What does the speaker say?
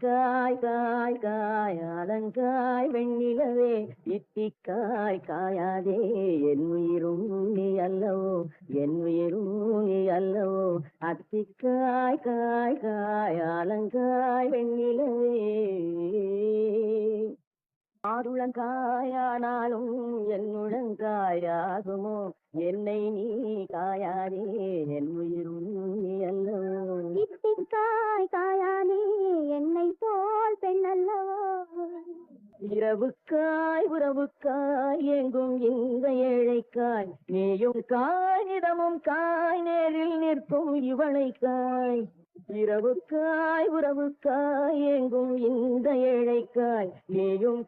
இத்திக்காய் காய் காய் அலங்காய் வெண்ணிலவே இத்திக்காய் காயாதே என் உயிரும் நீ அல்லவோ என் உயிரும் நீ அல்லவோ அத்திக்காய் காய் காய் அலங்காய் வெண்ணிலவே ஆருளங்காயானாலும் என் உளங்காயாகுமோ என்னை நீ காயாதே என் உயிரும் நீ அல்லவோ இத்திக்காய் காயானே என்னை போல் பெண் அல்லவோ இரவுக்காய் உறவுக்காய் எங்கும் இந்த ஏழைக்காய் நீயும் காகிதமும் காய் நேரில் நிற்கும் இவளைக்காய் இரவுக்காய் உறவுக்காய் எங்கும் இந்த ஏழைக்காய் நீயும்